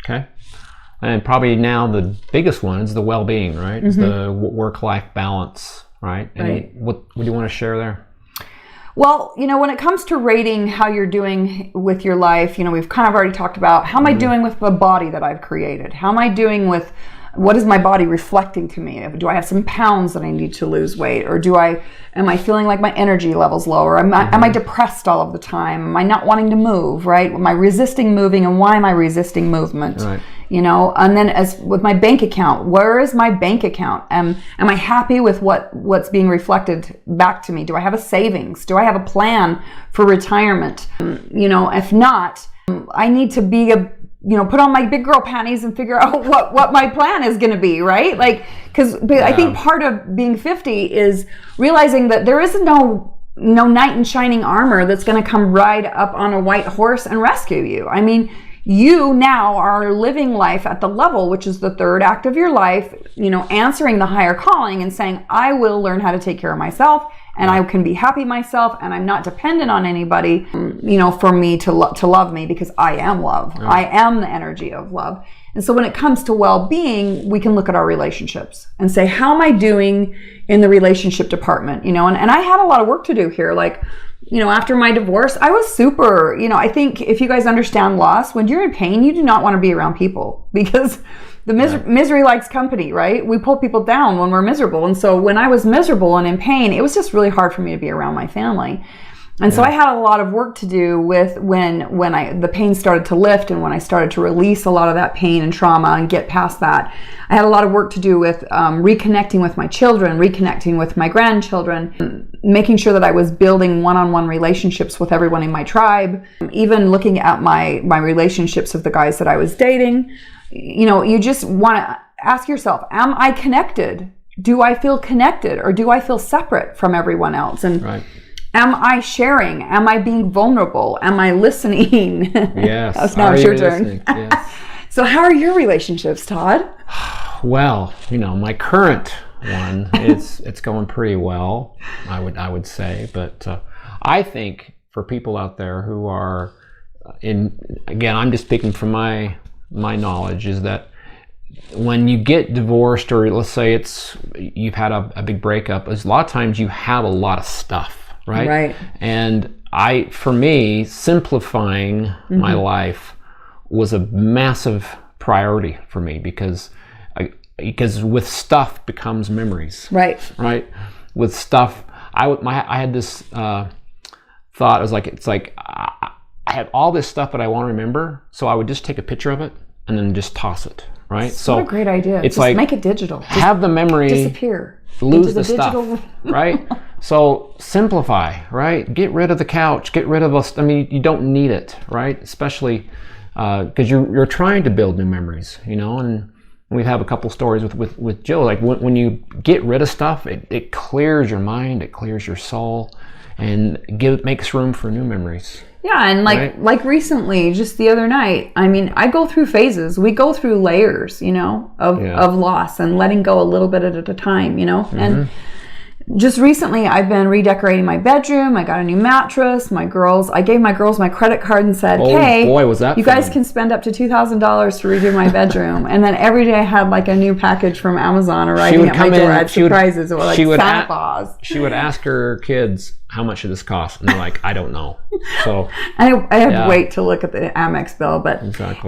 Okay. And probably now the biggest one is the well-being, right? It's the work-life balance, right? And what do you want to share there? Well, when it comes to rating how you're doing with your life, we've kind of already talked about how am I doing with the body that I've created? How am I doing with what is my body reflecting to me? Do I have some pounds that I need to lose weight? Or am I feeling like my energy level's lower? Am I depressed all of the time? Am I not wanting to move, right? Am I resisting moving, and why am I resisting movement? Right. And then as with my bank account, where is my bank account? Am I happy with what's being reflected back to me? Do I have a savings? Do I have a plan for retirement? If not, I need to be put on my big girl panties and figure out what my plan is going to be, right? I think part of being 50 is realizing that there is no knight in shining armor that's going to come ride up on a white horse and rescue you. I mean, you now are living life at the level, which is the third act of your life, answering the higher calling and saying, I will learn how to take care of myself, and I can be happy myself, and I'm not dependent on anybody, for me to love me, because I am love. I am the energy of love. And so when it comes to well-being, we can look at our relationships and say, how am I doing in the relationship department? And I had a lot of work to do here. After my divorce, I was super, I think if you guys understand loss, when you're in pain, you do not want to be around people, because the misery likes company, right? We pull people down when we're miserable. And so when I was miserable and in pain, it was just really hard for me to be around my family. And so I had a lot of work to do with when the pain started to lift, and when I started to release a lot of that pain and trauma and get past that. I had a lot of work to do with reconnecting with my children, reconnecting with my grandchildren, making sure that I was building one-on-one relationships with everyone in my tribe, even looking at my relationships with the guys that I was dating. You just want to ask yourself, am I connected? Do I feel connected, or do I feel separate from everyone else? And am I sharing? Am I being vulnerable? Am I listening? Yes. Now it's your turn. Yes. So how are your relationships, Todd? Well, my current one, it's going pretty well, I would say. But I think for people out there who are again, I'm just speaking from my knowledge, is that when you get divorced, or let's say you've had a big breakup, is a lot of times you have a lot of stuff. Right. And for me, simplifying my life was a massive priority for me, because with stuff becomes memories. Right. With stuff, I had this thought. I had all this stuff that I want to remember, so I would just take a picture of it and then just toss it. Right. So what a great idea. It's just make it digital. Have the memory disappear. Lose the stuff. Right. So simplify, right? Get rid of the couch, get rid of us. I mean, you don't need it, right? Especially because you're trying to build new memories, and we have a couple stories with Jill. Like when you get rid of stuff, it clears your mind, it clears your soul, and makes room for new memories. Yeah, and like recently, just the other night, I mean, I go through phases. We go through layers, of loss and letting go a little bit at a time, and just recently I've been redecorating my bedroom. I got a new mattress. I gave my girls my credit card and said, hey, boy, was that you guys can spend up to $2,000 to redo my bedroom. And then every day I had like a new package from Amazon arriving at my door. I had surprises, like Santa Claus. She would ask her kids, how much did this cost? And they're like, I don't know. So I had to wait to look at the Amex bill. But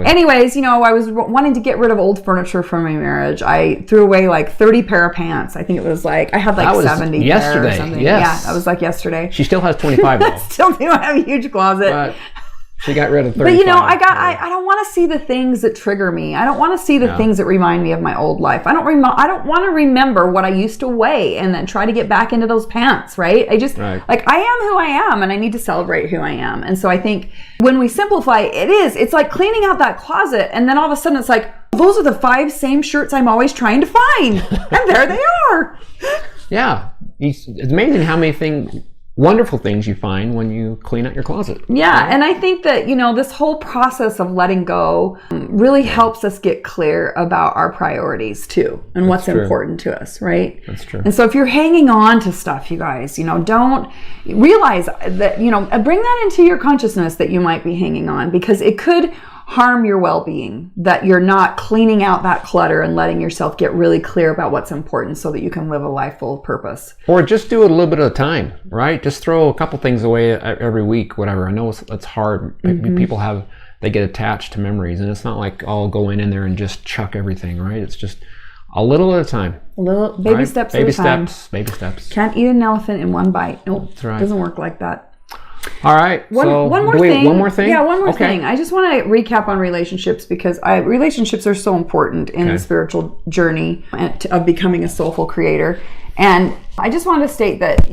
anyways, I was wanting to get rid of old furniture from my marriage. I threw away like 30 pair of pants. I think it was I had like 70 yesterday. Pair or something. Yes. Yeah, that was like yesterday. She still has 25 though. Still do have a huge closet. But she got rid of 35. But I don't want to see the things that trigger me. I don't want to see the things that remind me of my old life. I don't want to remember what I used to weigh and then try to get back into those pants, right? I just I am who I am, and I need to celebrate who I am. And so I think when we simplify, it's like cleaning out that closet, and then all of a sudden it's like, those are the 5 same shirts I'm always trying to find. And there they are. Yeah. It's amazing how many wonderful things you find when you clean out your closet. Yeah, right? And I think that, this whole process of letting go really helps us get clear about our priorities too, and what's important to us, right? That's true. And so if you're hanging on to stuff, you guys, don't realize that, bring that into your consciousness that you might be hanging on, because it could harm your well-being, that you're not cleaning out that clutter and letting yourself get really clear about what's important so that you can live a life full of purpose. Or just do it a little bit at a time, right? Just throw a couple things away every week, whatever. I know it's hard. People they get attached to memories, and it's not like I'll go in there and just chuck everything, right? It's just a little at a time. A little baby steps at a time. Baby steps. Can't eat an elephant in one bite. Nope. That's right. Doesn't work like that. All right. One more thing. One more thing? Yeah, one more thing. I just want to recap on relationships because relationships are so important in the spiritual journey of becoming a soulful creator. And I just want to state that,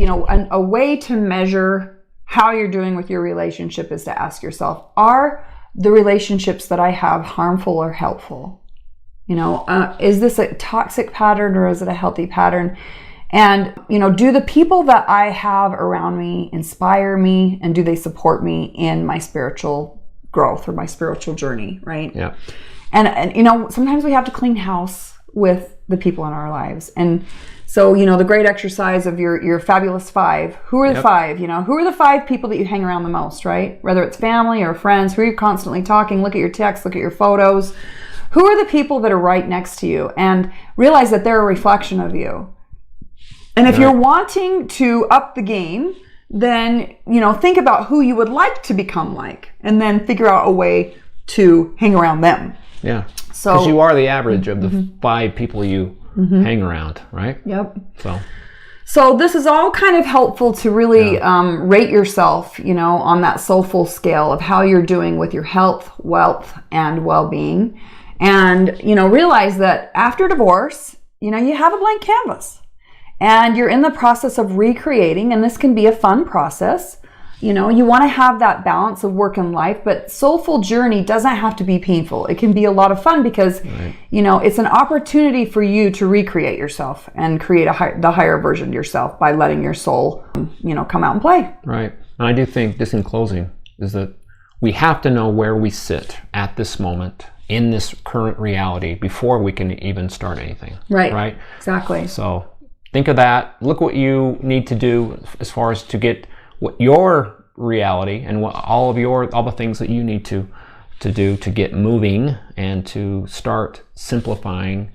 a way to measure how you're doing with your relationship is to ask yourself, are the relationships that I have harmful or helpful? Is this a toxic pattern or is it a healthy pattern? And, do the people that I have around me inspire me, and do they support me in my spiritual growth or my spiritual journey, right? Yeah. And sometimes we have to clean house with the people in our lives. And so, the great exercise of your fabulous five, who are the five, who are the five people that you hang around the most, right? Whether it's family or friends, who are you constantly talking, look at your texts, look at your photos. Who are the people that are right next to you? And realize that they're a reflection of you. And if you're wanting to up the game, then, think about who you would like to become like, and then figure out a way to hang around them. Yeah. So, because you are the average of the five people you hang around, right? Yep. So this is all kind of helpful to really rate yourself, on that soulful scale of how you're doing with your health, wealth, and well-being. And, realize that after divorce, you have a blank canvas. And you're in the process of recreating, and this can be a fun process. You want to have that balance of work and life, but soulful journey doesn't have to be painful. It can be a lot of fun because, it's an opportunity for you to recreate yourself and create the higher version of yourself by letting your soul, come out and play. Right. And I do think, just in closing, is that we have to know where we sit at this moment in this current reality before we can even start anything. Right. Exactly. So think of that. Look what you need to do as far as to get what your reality and what all the things that you need to do to get moving and to start simplifying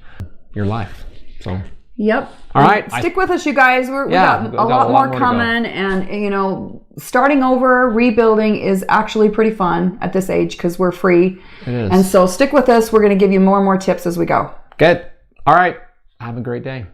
your life. So. Yep. All right. Stick with us, you guys. We got a lot more coming, and starting over, rebuilding is actually pretty fun at this age because we're free. It is. And so stick with us. We're going to give you more and more tips as we go. Good. All right. Have a great day.